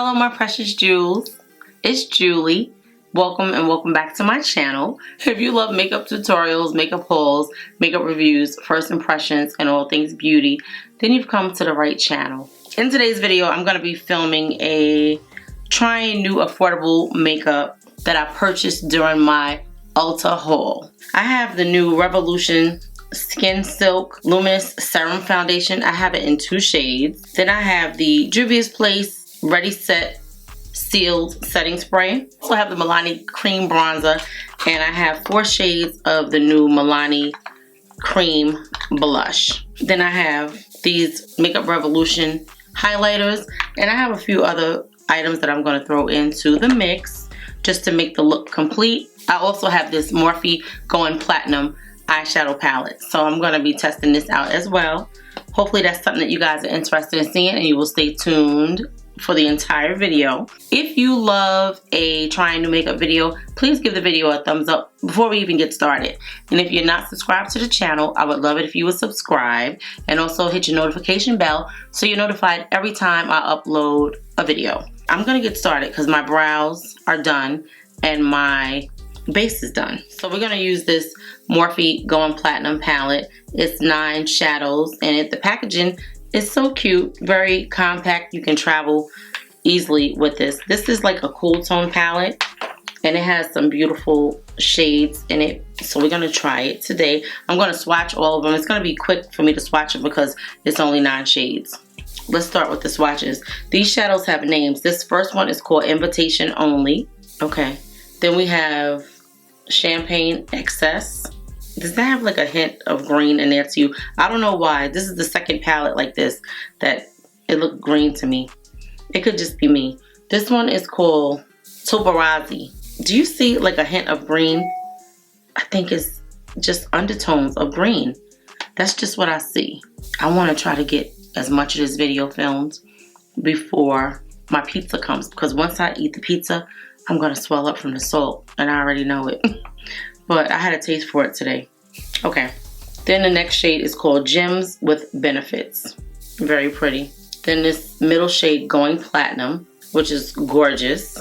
Hello my precious jewels, it's Julie. Welcome and welcome back to my channel. If you love makeup tutorials, makeup hauls, makeup reviews, first impressions, and all things beauty, then you've come to the right channel. In today's video, I'm going to be filming a trying new affordable makeup that I purchased during my Ulta haul. I have the new Revolution Skin Silk Luminous Serum Foundation. I have it in 2 shades. Then I have the Juvias Place Ready Set Sealed Setting Spray. I also have the Milani Cream Bronzer, and I have 4 shades of the new Milani Cream Blush. Then I have these Makeup Revolution highlighters, and I have a few other items that I'm going to throw into the mix just to make the look complete. I also have this Morphe Going Platinum eyeshadow palette, so I'm going to be testing this out as well. Hopefully that's something that you guys are interested in seeing, and you will stay tuned for the entire video. If you love a trying new makeup video, please give the video a thumbs up before we even get started. And if you're not subscribed to the channel, I would love it if you would subscribe and also hit your notification bell so you're notified every time I upload a video. I'm gonna get started because my brows are done and my base is done. So we're gonna use this Morphe Going Platinum palette. It's 9 shadows, and the packaging is so cute, very compact. You can travel easily with this. This is like a cool tone palette, and it has some beautiful shades in it. So we're gonna try it today. I'm gonna swatch all of them. It's gonna be quick for me to swatch it because it's only 9 shades. Let's start with the swatches. These shadows have names. This first one is called Invitation Only. Okay. Then we have Champagne Excess. Does that have like a hint of green in there too? I don't know why. This is the second palette like this that it looked green to me. It could just be me. This one is called Paparazzi. Do you see like a hint of green? I think it's just undertones of green. That's just what I see. I want to try to get as much of this video filmed before my pizza comes, because once I eat the pizza, I'm going to swell up from the salt, and I already know it. But I had a taste for it today. Okay. Then the next shade is called Gems with Benefits. Very pretty. Then this middle shade, Going Platinum, which is gorgeous.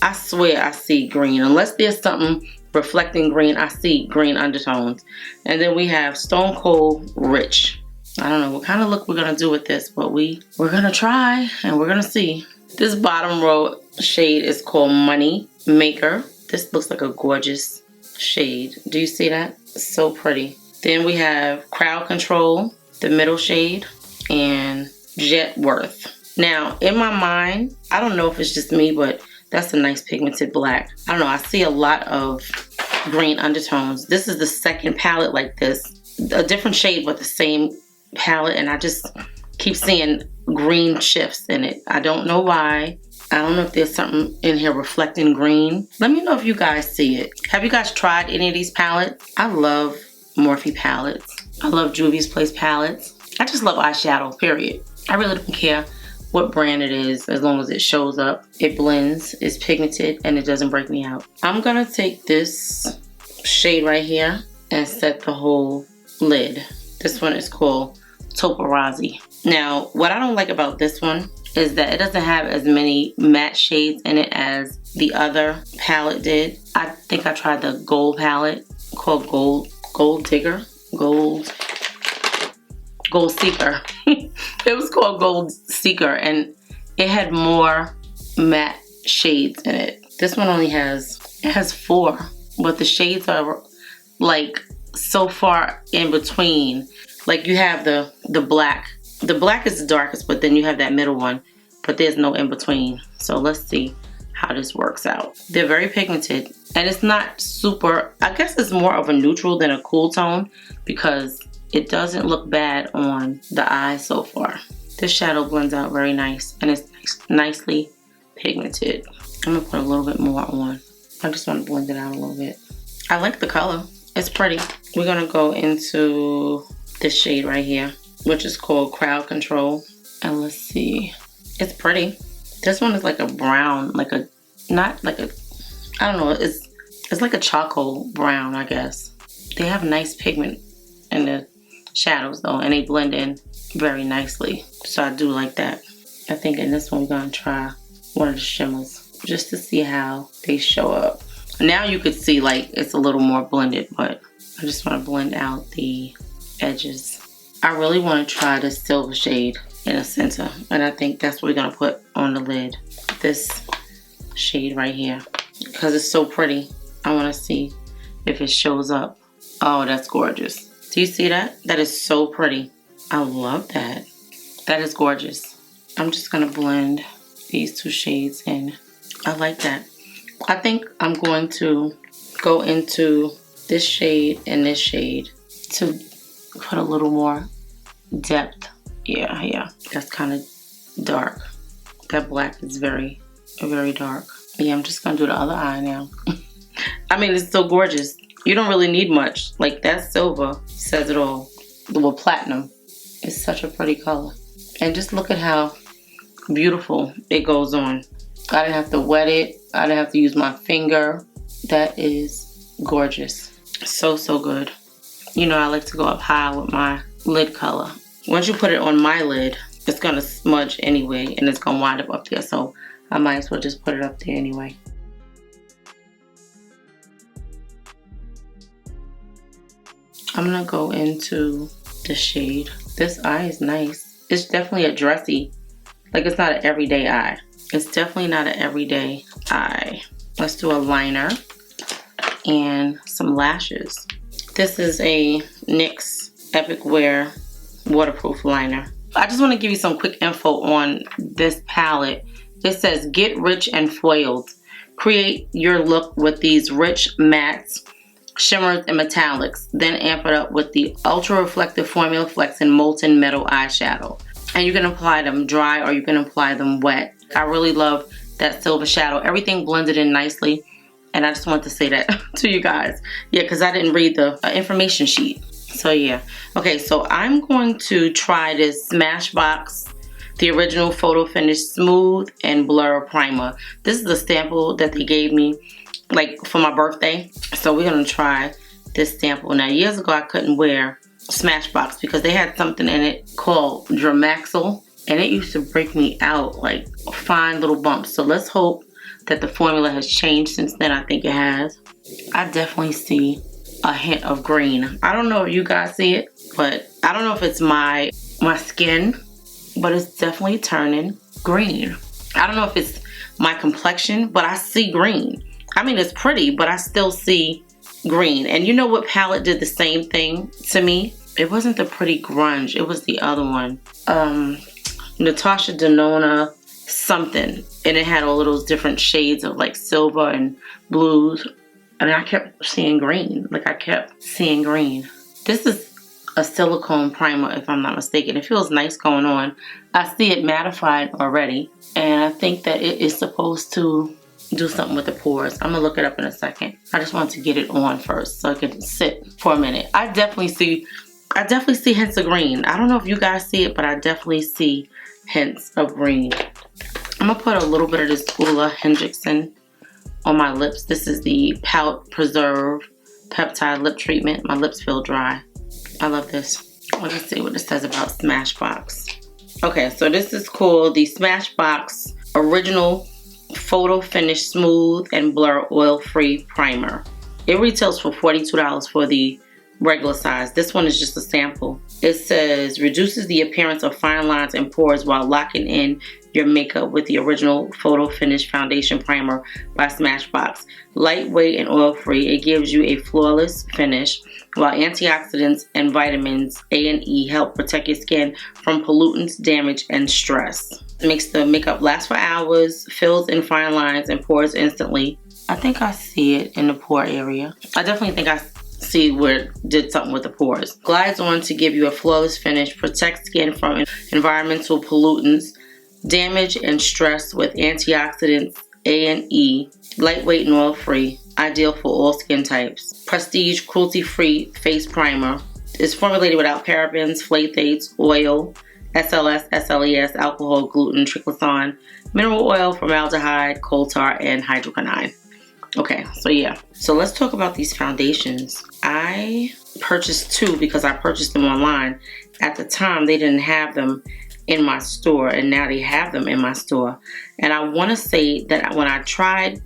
I swear I see green. Unless there's something reflecting green, I see green undertones. And then we have Stone Cold Rich. I don't know what kind of look we're going to do with this, but we're going to try and we're going to see. This bottom row shade is called Money Maker. This looks like a gorgeous shade. Do you see that? So pretty. Then we have Crowd Control, the middle shade, and Jet Worth. Now, in my mind, I don't know if it's just me, but that's a nice pigmented black. I don't know. I see a lot of green undertones. This is the second palette like this. A different shade, but the same palette, and I just keep seeing green shifts in it. I don't know why. I don't know if there's something in here reflecting green. Let me know if you guys see it. Have you guys tried any of these palettes? I love Morphe palettes. I love Juvias Place palettes. I just love eyeshadow, period. I really don't care what brand it is as long as it shows up. It blends, it's pigmented, and it doesn't break me out. I'm gonna take this shade right here and set the whole lid. This one is called Paparazzi. Now, what I don't like about this one is that it doesn't have as many matte shades in it as the other palette did. I think I tried the gold palette called Gold Digger? Gold Seeker. It was called Gold Seeker, and it had more matte shades in it. This one only has 4, but the shades are like so far in between. Like you have the black. The black is the darkest, but then you have that middle one, but there's no in between. So let's see how this works out. They're very pigmented, and it's not super, I guess it's more of a neutral than a cool tone because it doesn't look bad on the eye so far. This shadow blends out very nice, and it's nicely pigmented. I'm gonna put a little bit more on. I just want to blend it out a little bit. I like the color. It's pretty. We're gonna go into this shade right here, which is called Crowd Control. And let's see. It's pretty. This one is like a brown, like a, not like a, I don't know, it's like a charcoal brown, I guess. They have nice pigment in the shadows though, and they blend in very nicely. So I do like that. I think in this one we're gonna try one of the shimmers just to see how they show up. Now you could see like it's a little more blended, but I just want to blend out the edges. I really want to try this silver shade in the center, and I think that's what we're going to put on the lid. This shade right here, because it's so pretty. I want to see if it shows up. Oh, that's gorgeous. Do you see that? That is so pretty. I love that. That is gorgeous. I'm just going to blend these two shades in. I like that. I think I'm going to go into this shade and this shade to put a little more depth. Yeah. That's kind of dark. That black is very, very dark. Yeah, I'm just going to do the other eye now. I mean, it's so gorgeous. You don't really need much. Like, that silver says it all. With platinum. It's such a pretty color. And just look at how beautiful it goes on. I didn't have to wet it. I didn't have to use my finger. That is gorgeous. So good. You know, I like to go up high with my lid color. Once you put it on my lid, it's going to smudge anyway, and it's going to wind up there. So I might as well just put it up there anyway. I'm going to go into the shade. This eye is nice. It's definitely a dressy. Like, it's not an everyday eye. It's definitely not an everyday eye. Let's do a liner and some lashes. This is a NYX Epic Wear waterproof liner. I just want to give you some quick info on this palette. It says, get rich and foiled. Create your look with these rich mattes, shimmers, and metallics. Then amp it up with the ultra reflective Formula Flex and molten metal eyeshadow. And you can apply them dry or you can apply them wet. I really love that silver shadow. Everything blended in nicely. And I just want to say that to you guys. Yeah, because I didn't read the information sheet. So yeah. Okay, so I'm going to try this Smashbox, the original Photo Finish Smooth and Blur Primer. This is the sample that they gave me like for my birthday. So we're going to try this sample. Now, years ago I couldn't wear Smashbox because they had something in it called Dramaxel, and it used to break me out like fine little bumps. So let's hope that the formula has changed since then. I think it has. I definitely see a hint of green. I don't know if you guys see it, but I don't know if it's my skin, but it's definitely turning green. I don't know if it's my complexion, but I see green. I mean, it's pretty, but I still see green. And you know what palette did the same thing to me? It wasn't the Pretty Grunge. It was the other one. Natasha Denona something. And it had all of those different shades of like silver and blues. And I kept seeing green. Like, I kept seeing green. This is a silicone primer, if I'm not mistaken. It feels nice going on. I see it mattified already. And I think that it is supposed to do something with the pores. I'm gonna look it up in a second. I just want to get it on first so it can sit for a minute. I definitely see hints of green. I don't know if you guys see it, but I definitely see hints of green. I'm gonna put a little bit of this Ulla Hendrickson on my lips. This is the Pout Preserve Peptide Lip Treatment. My lips feel dry. I love this. Let's see what it says about Smashbox. Okay, so this is called the Smashbox Original Photo Finish Smooth and Blur Oil-Free Primer. It retails for $42 for the regular size. This one is just a sample. It says, reduces the appearance of fine lines and pores while locking in your makeup with the original Photo Finish Foundation Primer by Smashbox. Lightweight and oil-free, it gives you a flawless finish, while antioxidants and vitamins A and E help protect your skin from pollutants, damage, and stress. It makes the makeup last for hours, fills in fine lines and pores instantly. I think I see it in the pore area. I definitely think I see where it did something with the pores. Glides on to give you a flawless finish, protect skin from environmental pollutants, damage, and stress with antioxidants A and E, lightweight and oil-free, ideal for all skin types. Prestige cruelty-free face primer is formulated without parabens, phthalates, oil, SLS, SLES, alcohol, gluten, triclosan, mineral oil, formaldehyde, coal tar, and hydroquinone. Okay, so yeah. So let's talk about these foundations. I purchased two because I purchased them online. At the time, they didn't have them in my store, and now they have them in my store. And I want to say that when I tried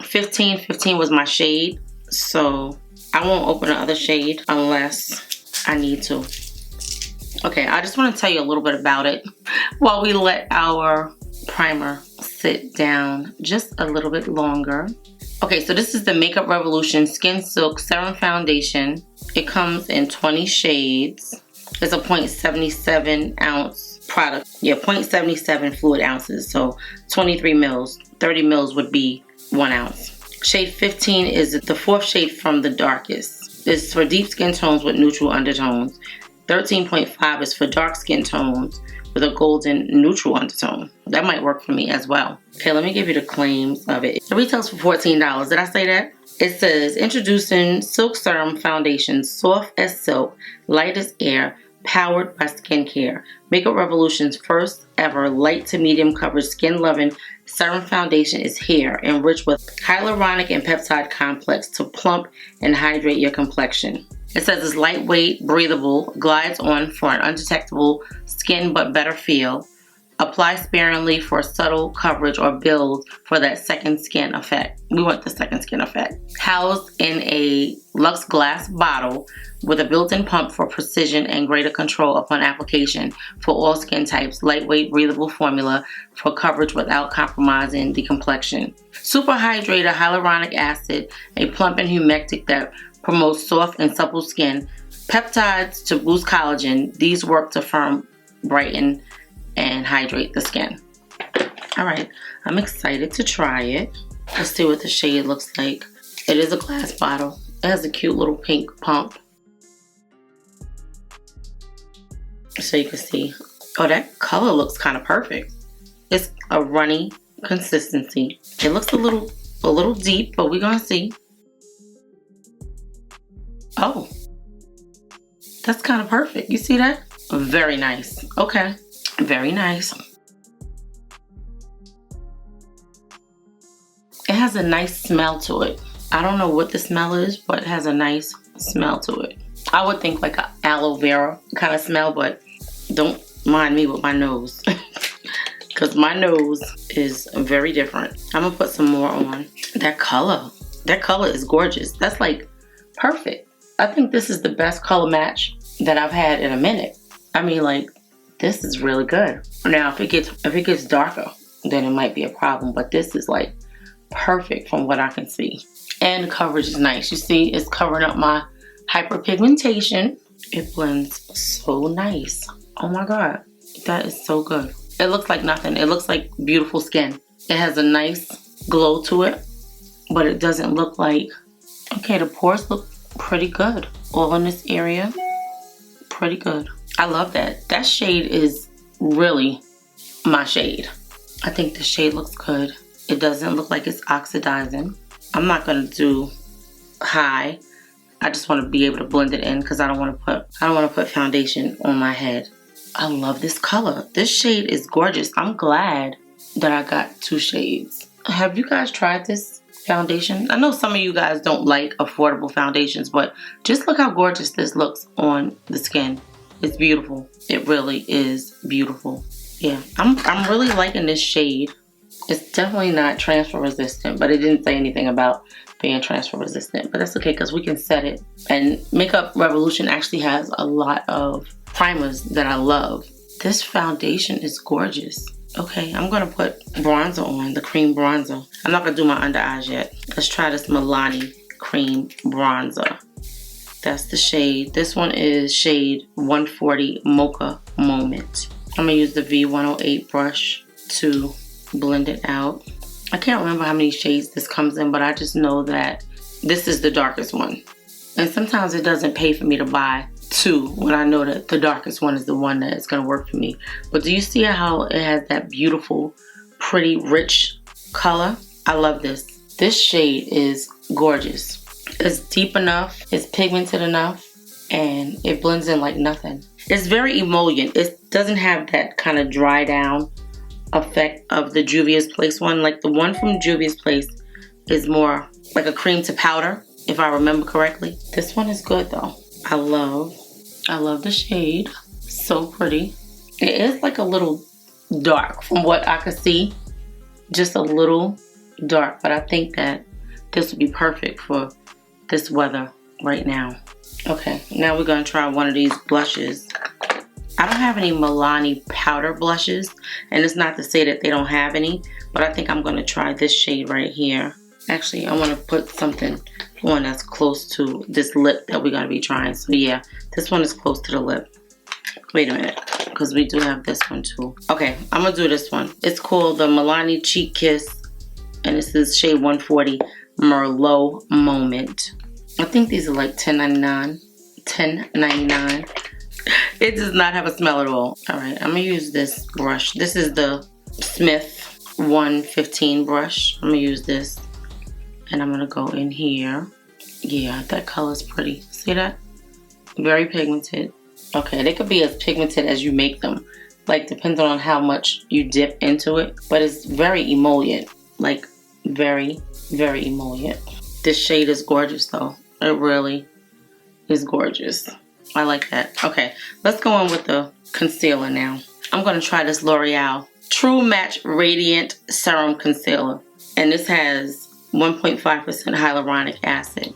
15 was my shade, so I won't open the other shade unless I need to. Okay, I just want to tell you a little bit about it while we let our primer sit down just a little bit longer. Okay, so this is the Makeup Revolution Skin Silk Serum Foundation. It comes in 20 shades. It's a 0.77 ounce product. Yeah, 0.77 fluid ounces, so 23 mils. 30 mils would be 1 ounce. Shade 15 is the 4th shade from the darkest. It's for deep skin tones with neutral undertones. 13.5 is for dark skin tones with a golden neutral undertone. That might work for me as well. Okay, let me give you the claims of it. It retails for $14. Did I say that? It says, introducing Silk Serum Foundation, soft as silk, light as air, powered by skincare. Makeup Revolution's first ever light to medium coverage skin loving serum foundation is here, enriched with hyaluronic and peptide complex to plump and hydrate your complexion. It says it's lightweight, breathable, glides on for an undetectable skin but better feel. Apply sparingly for subtle coverage or build for that second skin effect. We want the second skin effect. Housed in a Lux glass bottle with a built-in pump for precision and greater control upon application for all skin types. Lightweight, breathable formula for coverage without compromising the complexion. Super hydrator, hyaluronic acid, a plump and humectic that promotes soft and supple skin. Peptides to boost collagen. These work to firm, brighten, and hydrate the skin. Alright, I'm excited to try it. Let's see what the shade looks like. It is a glass bottle. It has a cute little pink pump. So you can see. Oh, that color looks kind of perfect. It's a runny consistency. It looks a little deep, but we're gonna see. Oh, that's kind of perfect. You see that? Very nice. Okay. Very nice. It has a nice smell to it. I don't know what the smell is, but it has a nice smell to it. I would think like an aloe vera kind of smell, but don't mind me with my nose. Because my nose is very different. I'm going to put some more on. That color is gorgeous. That's like perfect. I think this is the best color match that I've had in a minute. I mean, like, this is really good. Now, if it gets darker, then it might be a problem. But this is like perfect from what I can see. And the coverage is nice. You see, it's covering up my hyperpigmentation. It blends so nice. Oh my God, that is so good. It looks like nothing. It looks like beautiful skin. It has a nice glow to it, but it doesn't look like... Okay, the pores look pretty good. All in this area, pretty good. I love that. That shade is really my shade. I think the shade looks good. It doesn't look like it's oxidizing. I'm not gonna do high. I just want to be able to blend it in because I don't want to put foundation on my head. I love this color. This shade is gorgeous. I'm glad that I got 2 shades. Have you guys tried this foundation? I know some of you guys don't like affordable foundations, but just look how gorgeous this looks on the skin. It's beautiful. It really is beautiful. Yeah, I'm really liking this shade. It's definitely not transfer resistant, but it didn't say anything about being transfer resistant, but that's okay because we can set it. And Makeup Revolution actually has a lot of primers that I love. This foundation is gorgeous. Okay, I'm gonna put bronzer on, the cream bronzer. I'm not gonna do my under eyes yet. Let's try this Milani cream bronzer. That's the shade. This one is shade 140 Mocha Moment. I'm gonna use the V108 brush to blend it out. I can't remember how many shades this comes in, but I just know that this is the darkest one. And sometimes it doesn't pay for me to buy 2 when I know that the darkest one is the one that is gonna work for me. But do you see how it has that beautiful, pretty, rich color? I love this. This shade is gorgeous. It's deep enough, it's pigmented enough, and it blends in like nothing. It's very emollient. It doesn't have that kind of dry down effect of the Juvias Place one. Like the one from Juvias Place is more like a cream to powder, if I remember correctly. This one is good though. I love the shade. So pretty. It is like a little dark from what I could see. Just a little dark, but I think that this would be perfect for this weather right now. Okay, now we're gonna try one of these blushes. I don't have any Milani powder blushes, and it's not to say that they don't have any, but I think I'm gonna try this shade right here. Actually, I wanna put something on that's close to this lip that we're gonna be trying. So yeah, this one is close to the lip. Wait a minute, because we do have this one too. Okay, I'm gonna do this one. It's called the Milani Cheek Kiss, and this is shade 140 Merlot Moment. I think these are like $10.99. $10.99. It does not have a smell at all. All right, I'm gonna use this brush. This is the Smith 115 brush. I'm gonna use this, and I'm gonna go in here. Yeah, that color is pretty. See that? Very pigmented. Okay, they could be as pigmented as you make them. Like, depending on how much you dip into it. But it's very emollient. Like, very, very emollient. This shade is gorgeous, though. It really is gorgeous. I like that. Okay, let's go on with the concealer now. I'm going to try this L'Oreal True Match Radiant Serum Concealer. And this has 1.5% hyaluronic acid.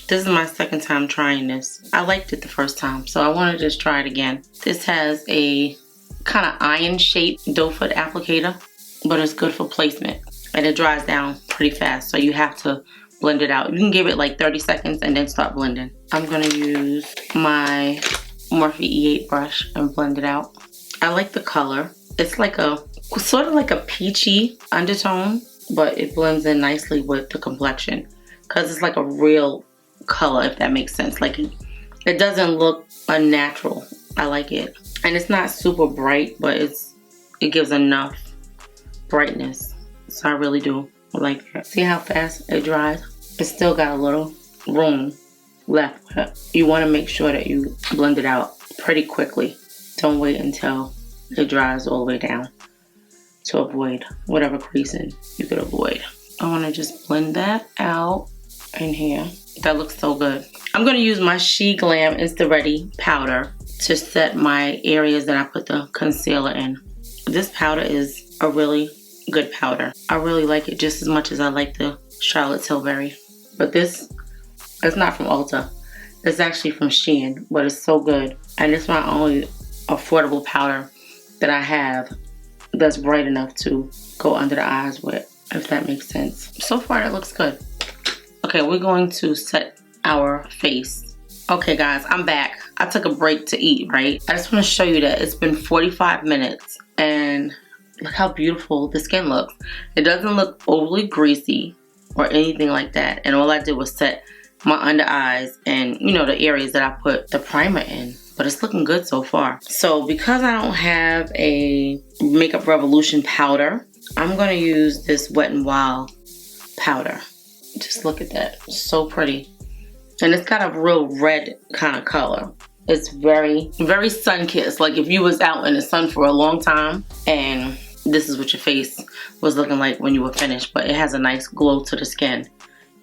This is my second time trying this. I liked it the first time, so I want to just try it again. This has a kind of iron-shaped doe foot applicator, but it's good for placement. And it dries down pretty fast, so you have to blend it out. You can give it like 30 seconds and then start blending. I'm going to use my Morphe E8 brush and blend it out. I like the color. It's like a, sort of like a peachy undertone, but it blends in nicely with the complexion because it's like a real color, if that makes sense. Like it doesn't look unnatural. I like it. And it's not super bright, but it gives enough brightness. So I really do like it. See how fast it dries? It's still got a little room left. You want to make sure that you blend it out pretty quickly. Don't wait until it dries all the way down to avoid whatever creasing you could avoid. I want to just blend that out in here. That looks so good. I'm going to use my She Glam Insta Ready powder to set my areas that I put the concealer in. This powder is a really good powder. I really like it just as much as I like the Charlotte Tilbury. But this, it's not from Ulta. It's actually from Shein, but it's so good. And it's my only affordable powder that I have that's bright enough to go under the eyes with, if that makes sense. So far, it looks good. Okay, we're going to set our face. Okay, guys, I'm back. I took a break to eat, right? I just want to show you that it's been 45 minutes, and look how beautiful the skin looks. It doesn't look overly greasy or anything like that. And all I did was set my under eyes and, you know, the areas that I put the primer in. But it's looking good so far. So because I don't have a Makeup Revolution powder, I'm going to use this Wet n Wild powder. Just look at that. So pretty. And it's got a real red kind of color. It's very, very sun-kissed. Like if you was out in the sun for a long time and this is what your face was looking like when you were finished. But it has a nice glow to the skin.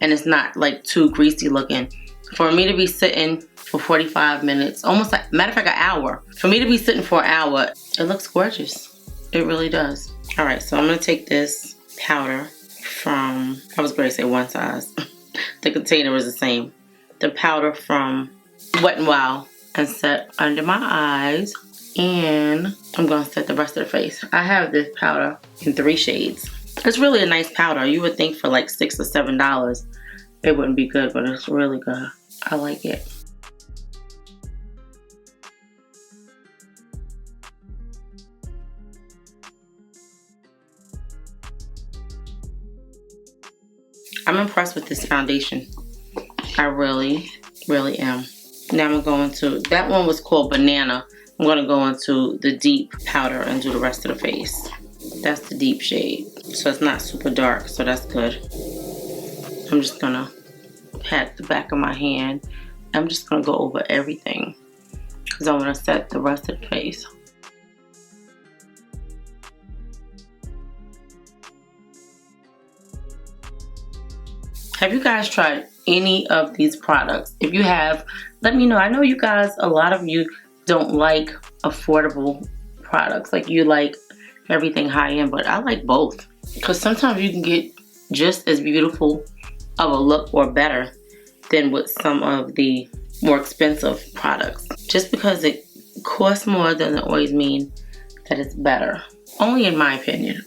And it's not like too greasy looking. For me to be sitting for 45 minutes, almost like, matter of fact, an hour. For me to be sitting for an hour, it looks gorgeous. It really does. All right, so I'm gonna take this powder from, I was going to say one size. The container is the same. The powder from Wet n Wild and set under my eyes. And I'm going to set the rest of the face. I have this powder in 3 shades. It's really a nice powder. You would think for like $6 or $7 it wouldn't be good, but it's really good. I like it. I'm impressed with this foundation. I really, really am. Now I'm going to, that one was called Banana. I'm going to go into the deep powder and do the rest of the face. That's the deep shade. So it's not super dark, so that's good. I'm just going to pat the back of my hand. I'm just going to go over everything because I want to set the rest of the face. Have you guys tried any of these products? If you have, let me know. I know you guys, a lot of you don't like affordable products. Like you like everything high-end, but I like both. Because sometimes you can get just as beautiful of a look or better than with some of the more expensive products. Just because it costs more doesn't always mean that it's better. Only in my opinion.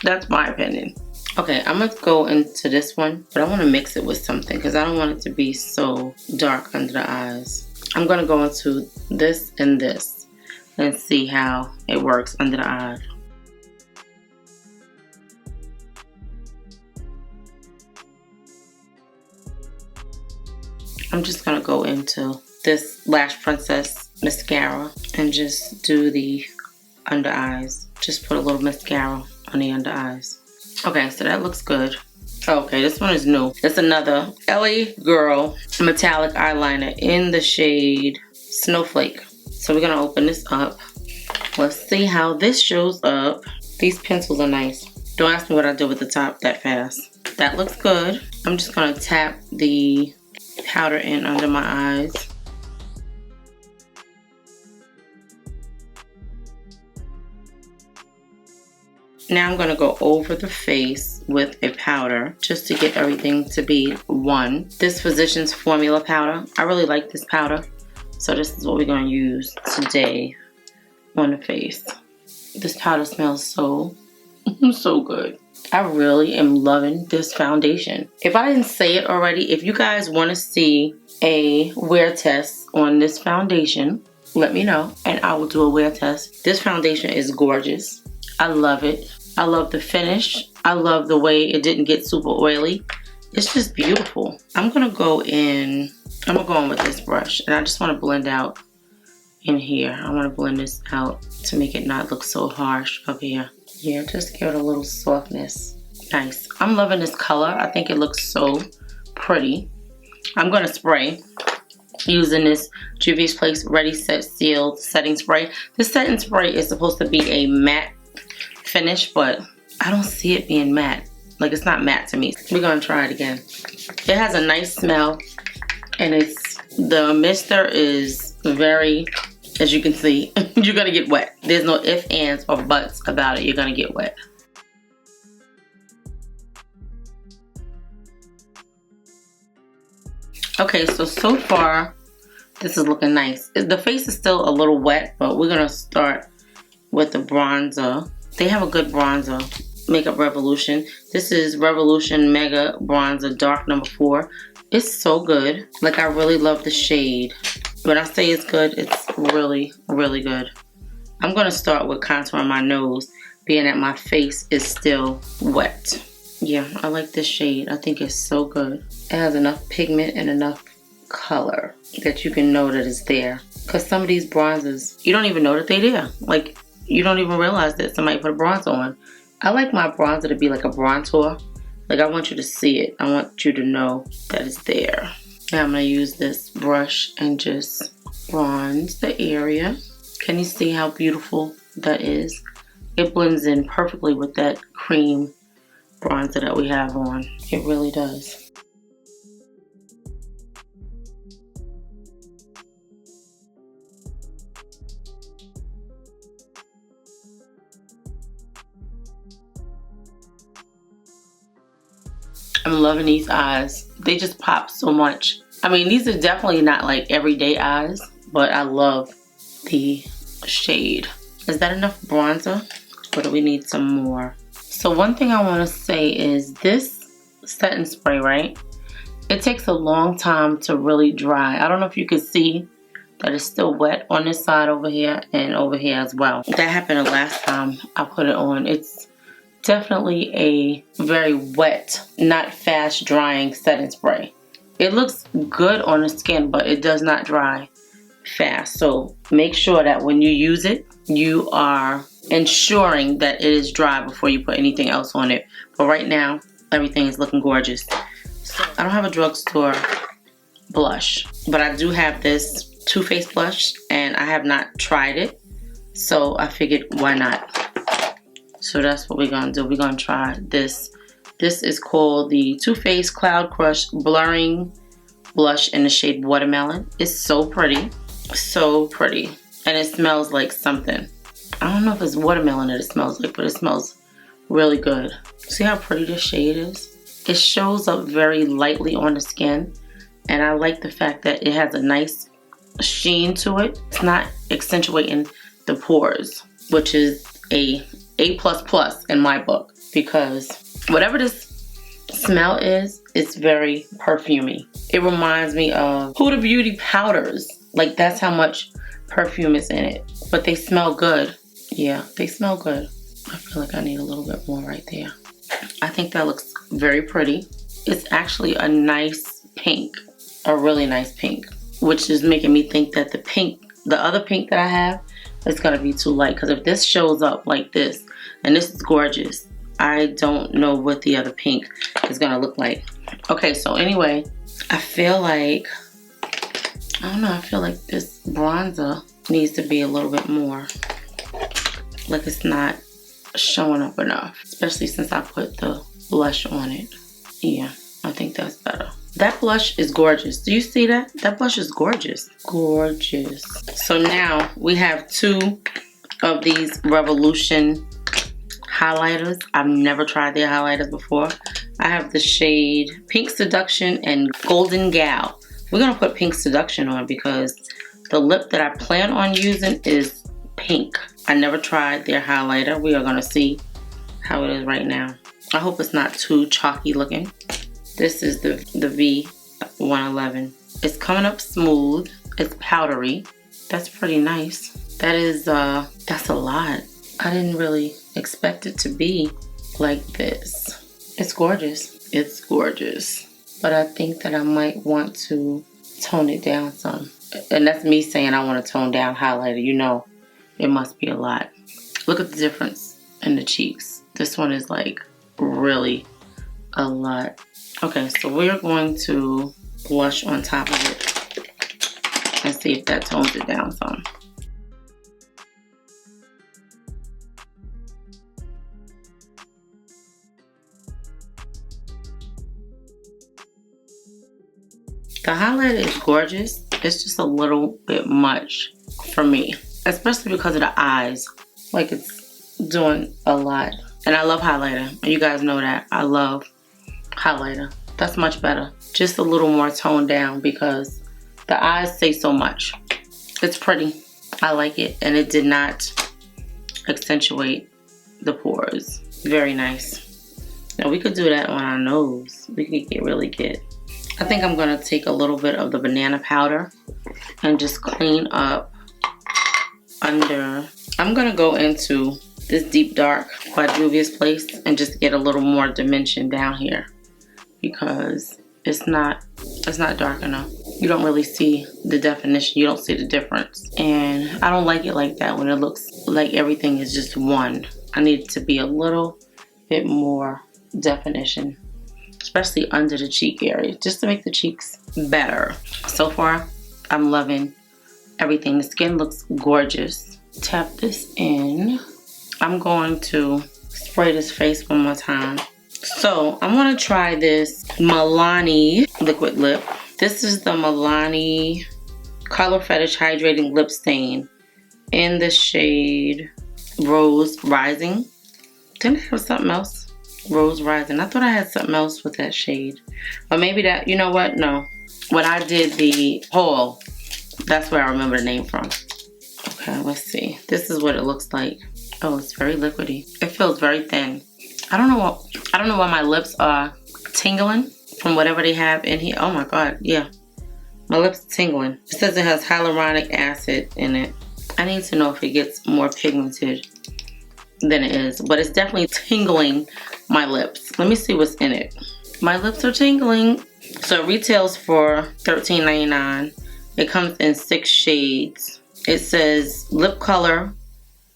That's my opinion. Okay, I'm gonna go into this one, but I want to mix it with something because I don't want it to be so dark under the eyes. I'm gonna go into this and this and see how it works under the eye. I'm just gonna go into this Lash Princess mascara and just do the under eyes. Just put a little mascara on the under eyes. Okay, so that looks good. Okay, this one is new. It's another LA Girl metallic eyeliner in the shade Snowflake. So we're gonna open this up. Let's see how this shows up. These pencils are nice. Don't ask me what I did with the top that fast. That looks good. I'm just gonna tap the powder in under my eyes. Now I'm gonna go over the face with a powder just to get everything to be one. This Physicians Formula powder. I really like this powder. So this is what we're gonna use today on the face. This powder smells so good. I really am loving this foundation. If I didn't say it already, if you guys want to see a wear test on this foundation, let me know and I will do a wear test. This foundation is gorgeous. I love it. I love the finish. I love the way it didn't get super oily. It's just beautiful. I'm gonna go in with this brush and I just want to blend out in here. I want to blend this out to make it not look so harsh up here. Yeah, just give it a little softness. Nice. I'm loving this color. I think it looks so pretty. I'm gonna spray using this Juvias Place Ready Set Sealed setting spray. This setting spray is supposed to be a matte finish, but I don't see it being matte. Like, it's not matte to me. We're gonna try it again. It has a nice smell, and the mister is very, as you can see, you're gonna get wet. There's no ifs, ands, or buts about it. You're gonna get wet. Okay, so far, this is looking nice. The face is still a little wet, but we're gonna start with the bronzer. They have a good bronzer, Makeup Revolution. This is Revolution Mega Bronzer Dark number 4. It's so good. Like, I really love the shade. When I say it's good, it's really, really good. I'm gonna start with contouring my nose, being that my face is still wet. Yeah, I like this shade. I think it's so good. It has enough pigment and enough color that you can know that it's there. Because some of these bronzers, you don't even know that they're there. Like, you don't even realize that somebody put a bronzer on. I like my bronzer to be like a bronzer. Like, I want you to see it. I want you to know that it's there. Now I'm going to use this brush and just bronze the area. Can you see how beautiful that is? It blends in perfectly with that cream bronzer that we have on. It really does. I'm loving these eyes. They just pop so much. I mean, these are definitely not like everyday eyes, but I love the shade. Is that enough bronzer? Or do we need some more? So one thing I want to say is this setting spray, right? It takes a long time to really dry. I don't know if you can see that it's still wet on this side over here and over here as well. That happened the last time I put it on. It's definitely a very wet, not fast drying setting spray. It looks good on the skin, but it does not dry fast. So make sure that when you use it, you are ensuring that it is dry before you put anything else on it. But right now, everything is looking gorgeous. So I don't have a drugstore blush, but I do have this Too Faced blush, and I have not tried it. So I figured, why not? So that's what we're gonna do. We're gonna try this. This is called the Too Faced Cloud Crush Blurring Blush in the shade Watermelon. It's so pretty, and it smells like something. I don't know if it's watermelon that it smells like, but it smells really good. See how pretty this shade is? It shows up very lightly on the skin, and I like the fact that it has a nice sheen to it. It's not accentuating the pores, which is a A++ in my book, because whatever this smell is, it's very perfumey. It reminds me of Huda Beauty powders. Like, that's how much perfume is in it, but they smell good. Yeah, they smell good. I feel like I need a little bit more right there. I think that looks very pretty. It's actually a nice pink, a really nice pink, which is making me think that the other pink that I have is gonna be too light, because if this shows up like this, and this is gorgeous, I don't know what the other pink is gonna look like. Okay, so anyway, I feel like, I don't know, I feel like this bronzer needs to be a little bit more. Like, it's not showing up enough, especially since I put the blush on it. Yeah, I think that's better. That blush is gorgeous. Do you see that? That blush is gorgeous. Gorgeous. So now we have 2 of these Revolution highlighters. I've never tried their highlighters before. I have the shade Pink Seduction and Golden Gal. We're gonna put Pink Seduction on because the lip that I plan on using is pink. I never tried their highlighter. We are gonna see how it is right now. I hope it's not too chalky looking. This is the V111. It's coming up smooth. It's powdery. That's pretty nice. That is, that's a lot. I didn't really expect it to be like this. It's gorgeous. It's gorgeous. But I think that I might want to tone it down some. And that's me saying I want to tone down highlighter. You know, it must be a lot. Look at the difference in the cheeks. This one is like really a lot. Okay, so we're going to blush on top of it and see if that tones it down some. The highlighter is gorgeous. It's just a little bit much for me, especially because of the eyes. Like, it's doing a lot. And I love highlighter. And you guys know that. I love highlighter. That's much better. Just a little more toned down because the eyes say so much. It's pretty. I like it. And it did not accentuate the pores. Very nice. Now we could do that on our nose. We could really get. I think I'm going to take a little bit of the banana powder and just clean up under. I'm going to go into this deep dark by Juvias Place and just get a little more dimension down here because it's not dark enough. You don't really see the definition. You don't see the difference. And I don't like it like that when it looks like everything is just one. I need it to be a little bit more definition, especially under the cheek area, just to make the cheeks better. So far, I'm loving everything. The skin looks gorgeous. Tap this in. I'm going to spray this face one more time. So I'm gonna try this Milani liquid lip. This is the Milani Color Fetish Hydrating Lip Stain in the shade Rose Rising. Didn't I have something else? Rose Rising. I thought I had something else with that shade. Or maybe that, you know what? No. When I did the haul, that's where I remember the name from. Okay, let's see. This is what it looks like. Oh, it's very liquidy. It feels very thin. I don't know why my lips are tingling from whatever they have in here. Oh my god, yeah. My lips are tingling. It says it has hyaluronic acid in it. I need to know if it gets more pigmented than it is, but it's definitely tingling my lips. Let me see what's in it. My lips are tingling. So it retails for $13.99. It comes in 6 shades. It says lip color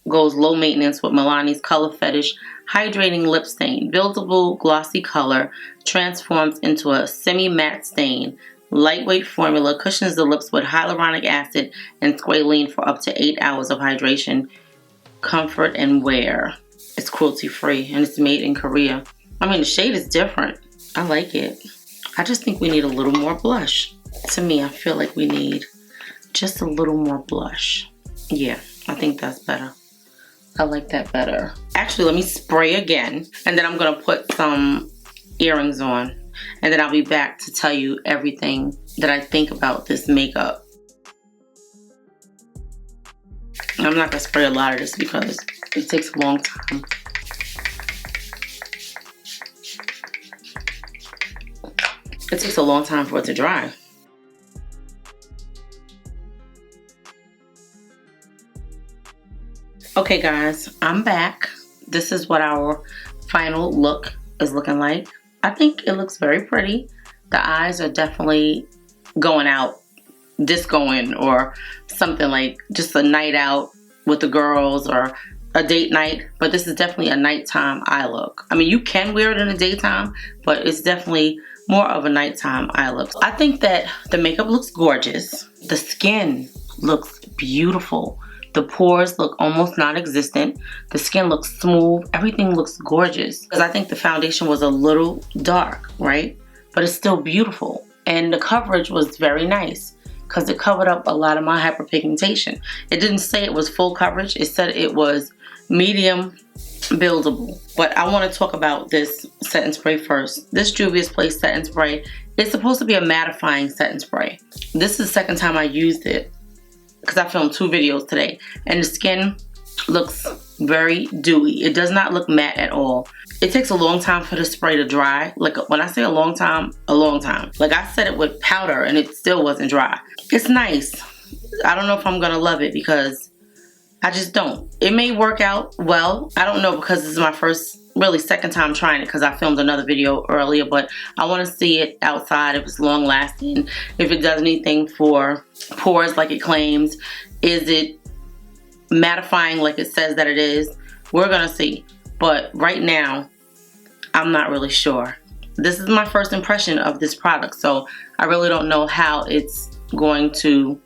goes low maintenance with Milani's Color Fetish Hydrating Lip Stain. Buildable glossy color transforms into a semi-matte stain. Lightweight formula cushions the lips with hyaluronic acid and squalene for up to 8 hours of hydration, comfort, and wear. It's cruelty free and it's made in Korea. I mean, the shade is different. I like it. I just think we need a little more blush. To me, I feel like we need just a little more blush. Yeah, I think that's better. I like that better. Actually, let me spray again, and then I'm gonna put some earrings on, and then I'll be back to tell you everything that I think about this makeup. I'm not gonna spray a lot of this because it takes a long time. It takes a long time for it to dry. Okay guys, I'm back. This is what our final look is looking like. I think it looks very pretty. The eyes are definitely going out, discoing, or something like just a night out with the girls or a date night. But this is definitely a nighttime eye look. I mean, you can wear it in the daytime, but it's definitely more of a nighttime eye look. I think that the makeup looks gorgeous. The skin looks beautiful. The pores look almost non-existent. The skin looks smooth. Everything looks gorgeous. Because I think the foundation was a little dark, right? But it's still beautiful. And the coverage was very nice because it covered up a lot of my hyperpigmentation. It didn't say it was full coverage. It said it was medium buildable. But I want to talk about this setting spray first. This Juvias Place setting spray is supposed to be a mattifying setting spray. This is the second time I used it, because I filmed 2 videos today, and the skin looks very dewy. It does not look matte at all. It takes a long time for the spray to dry. Like when I say a long time, a long time. Like I set it with powder and it still wasn't dry. It's nice. I don't know if I'm gonna love it because I just don't. It may work out well. I don't know because this is my second time trying it because I filmed another video earlier, but I want to see it outside, if it's long lasting, if it does anything for pores like it claims. Is it mattifying like it says that it is? We're gonna see. But right now, I'm not really sure. This is my first impression of this product, so I really don't know how it's going to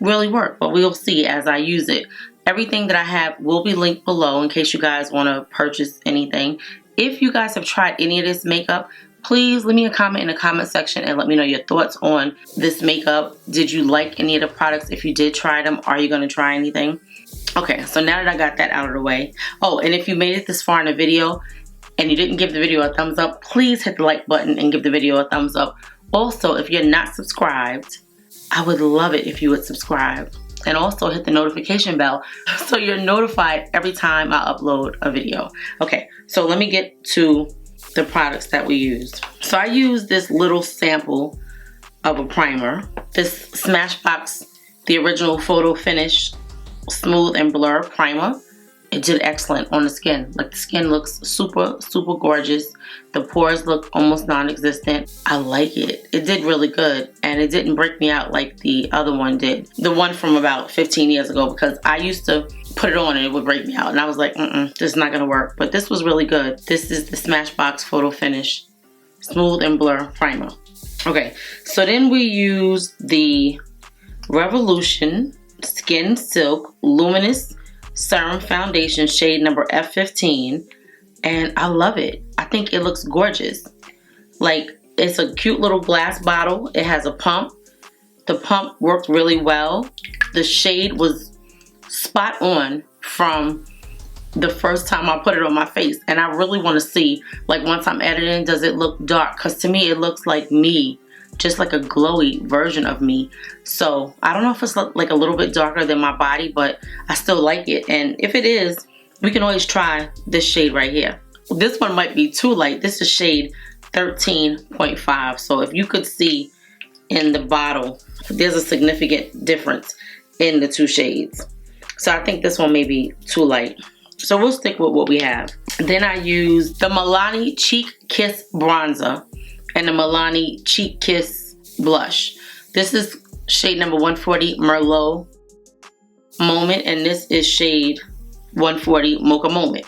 really work, but we'll see as I use it. Everything that I have will be linked below in case you guys want to purchase anything. If you guys have tried any of this makeup, please leave me a comment in the comment section and let me know your thoughts on this makeup. Did you like any of the products? If you did try them, are you going to try anything? Okay, so now that I got that out of the way. Oh, and if you made it this far in the video and you didn't give the video a thumbs up, please hit the like button and give the video a thumbs up. Also, if you're not subscribed, I would love it if you would subscribe. And also hit the notification bell so you're notified every time I upload a video. Okay, so let me get to the products that we used. So I used this little sample of a primer. This Smashbox, the original photo finish smooth and blur primer. It did excellent on the skin. Like the skin looks super, super gorgeous. The pores look almost non-existent. I like it. It did really good, and it didn't break me out like the other one did. The one from about 15 years ago, because I used to put it on and it would break me out, and I was like, this is not gonna work. But this was really good. This is the Smashbox Photo Finish Smooth and Blur Primer. Okay, so then we used the Revolution Skin Silk Luminous Serum Foundation shade number F15, and I love it. I think it looks gorgeous. Like, it's a cute little glass bottle. It has a pump. The pump worked really well. The shade was spot on from the first time I put it on my face, and I really want to see, like, once I'm editing, does it look dark? Because to me it looks like me, just like a glowy version of me. So I don't know if it's like a little bit darker than my body, but I still like it. And if it is, we can always try this shade right here. This one might be too light. This is shade 13.5. So if you could see in the bottle, there's a significant difference in the 2 shades. So I think this one may be too light. So we'll stick with what we have. Then I used the Milani Cheek Kiss Bronzer and the Milani Cheek Kiss Blush. This is shade number 140 Merlot Moment, and this is shade 140 Mocha Moment.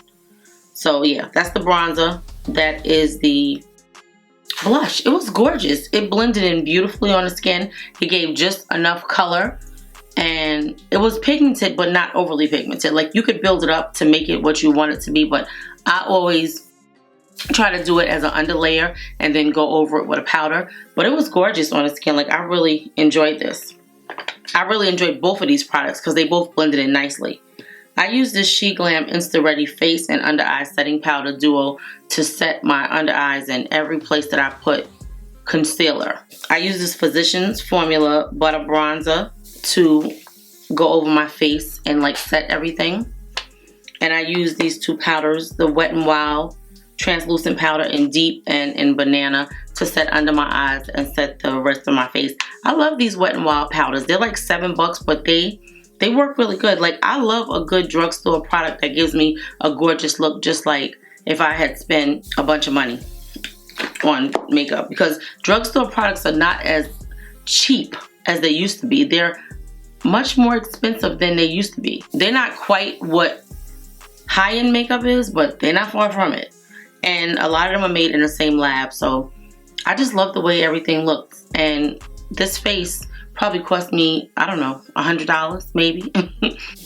So yeah, that's the bronzer. That is the blush. It was gorgeous. It blended in beautifully on the skin. It gave just enough color, and it was pigmented but not overly pigmented. Like, you could build it up to make it what you want it to be, but I always try to do it as an underlayer and then go over it with a powder. But it was gorgeous on the skin. Like, I really enjoyed this. I really enjoyed both of these products because they both blended in nicely. I use this She Glam Insta Ready Face and Under Eye Setting Powder Duo to set my under eyes in every place that I put concealer. I use this Physicians Formula Butter Bronzer to go over my face and like set everything. And I use these two powders, the Wet n Wild Translucent Powder in Deep and in Banana, to set under my eyes and set the rest of my face. I love these Wet n Wild powders. They're like $7, but they work really good. Like, I love a good drugstore product that gives me a gorgeous look, just like if I had spent a bunch of money on makeup, because drugstore products are not as cheap as they used to be. They're much more expensive than they used to be. They're not quite what high-end makeup is, but they're not far from it. And a lot of them are made in the same lab, so I just love the way everything looks. And this face probably cost me, I don't know, $100 maybe.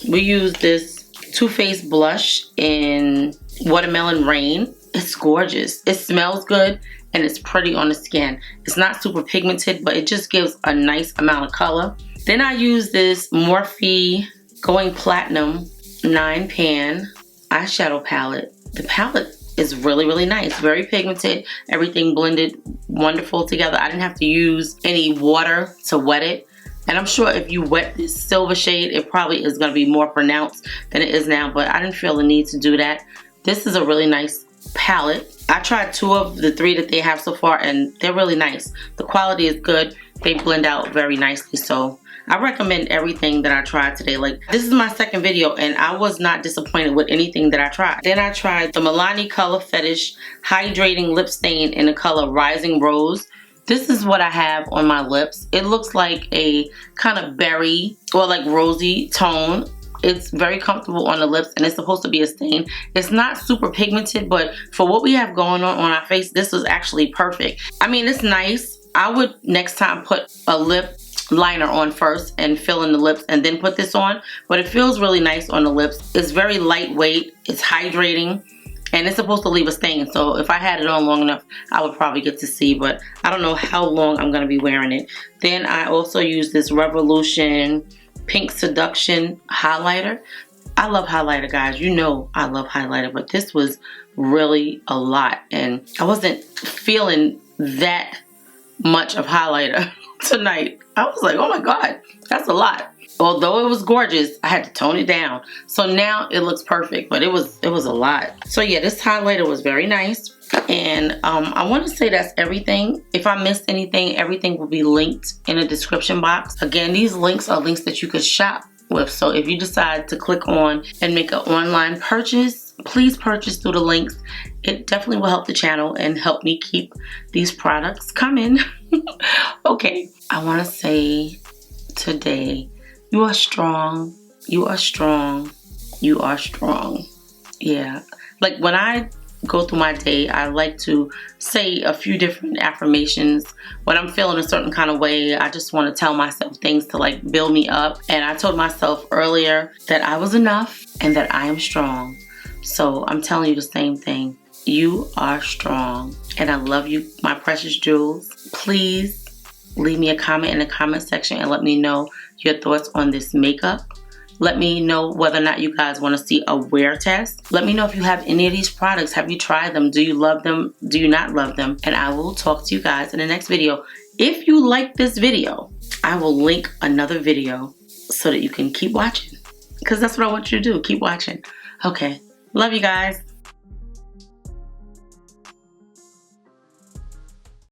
We use this Too Faced blush in Watermelon Rain. It's gorgeous. It smells good and it's pretty on the skin. It's not super pigmented, but it just gives a nice amount of color. Then I use this Morphe Going Platinum 9-pan eyeshadow palette. The palette is really, really nice. Very pigmented. Everything blended wonderful together. I didn't have to use any water to wet it. And I'm sure if you wet this silver shade, it probably is going to be more pronounced than it is now, but I didn't feel the need to do that. This is a really nice palette. I tried 2 of the 3 that they have so far, and they're really nice. The quality is good. They blend out very nicely, so I recommend everything that I tried today. Like, this is my second video and I was not disappointed with anything that I tried. Then I tried the Milani Color Fetish Hydrating Lip Stain in the color Rising Rose. This is what I have on my lips. It looks like a kind of berry or like rosy tone. It's very comfortable on the lips and it's supposed to be a stain. It's not super pigmented, but for what we have going on our face, this was actually perfect. I mean, it's nice. I would next time put a lip liner on first and fill in the lips and then put this on, but it feels really nice on the lips. It's very lightweight, it's hydrating, and it's supposed to leave a stain, so if I had it on long enough I would probably get to see, but I don't know how long I'm going to be wearing it. Then I also use this Revolution Pink Seduction highlighter. I love highlighter, guys. You know I love highlighter, but this was really a lot and I wasn't feeling that much of highlighter tonight. I was like, oh my god, that's a lot. Although it was gorgeous, I had to tone it down. So now it looks perfect, but it was a lot. So yeah, this highlighter was very nice. And I want to say that's everything. If I missed anything, everything will be linked in the description box. Again, these links are links that you could shop with. So if you decide to click on and make an online purchase, please purchase through the links. It definitely will help the channel and help me keep these products coming. Okay, I want to say today, you are strong, you are strong, you are strong. Yeah, like when I go through my day, I like to say a few different affirmations. When I'm feeling a certain kind of way, I just want to tell myself things to like build me up. And I told myself earlier that I was enough and that I am strong. So I'm telling you the same thing. You are strong. And I love you, my precious jewels. Please leave me a comment in the comment section and let me know your thoughts on this makeup. Let me know whether or not you guys want to see a wear test. Let me know if you have any of these products. Have you tried them? Do you love them? Do you not love them? And I will talk to you guys in the next video. If you like this video, I will link another video so that you can keep watching. Because that's what I want you to do. Keep watching. Okay. Love you guys.